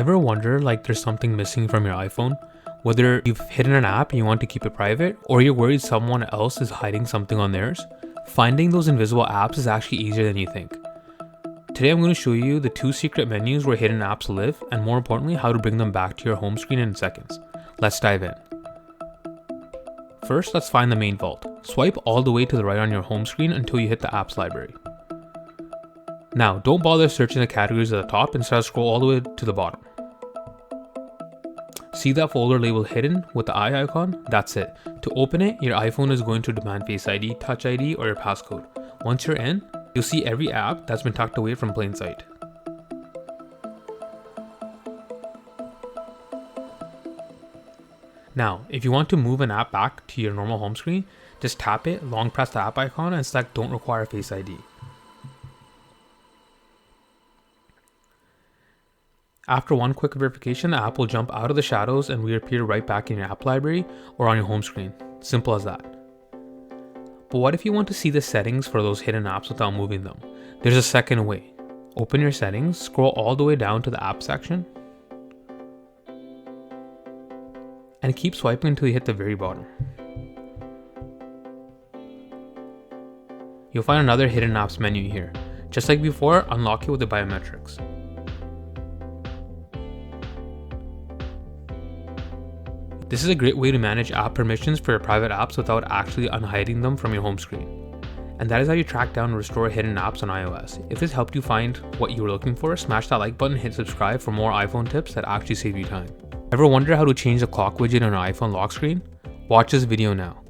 Ever wonder like there's something missing from your iPhone? Whether you've hidden an app and you want to keep it private, or you're worried someone else is hiding something on theirs? Finding those invisible apps is actually easier than you think. Today I'm going to show you the 2 secret menus where hidden apps live, and more importantly, how to bring them back to your home screen in seconds. Let's dive in. First, let's find the main vault. Swipe all the way to the right on your home screen until you hit the apps library. Now, don't bother searching the categories at the top, instead scroll all the way to the bottom. See that folder labeled hidden with the eye icon? That's it. To open it, your iPhone is going to demand Face ID, Touch ID, or your passcode. Once you're in, you'll see every app that's been tucked away from plain sight. Now, if you want to move an app back to your normal home screen, just tap it, long press the app icon, and select Don't Require Face ID. After one quick verification, the app will jump out of the shadows and reappear right back in your app library or on your home screen. Simple as that. But what if you want to see the settings for those hidden apps without moving them? There's a second way. Open your settings, scroll all the way down to the app section, and keep swiping until you hit the very bottom. You'll find another hidden apps menu here. Just like before, unlock it with the biometrics. This is a great way to manage app permissions for your private apps without actually unhiding them from your home screen. And that is how you track down and restore hidden apps on iOS. If this helped you find what you were looking for, smash that like button, hit subscribe for more iPhone tips that actually save you time. Ever wonder how to change the clock widget on an iPhone lock screen? Watch this video now.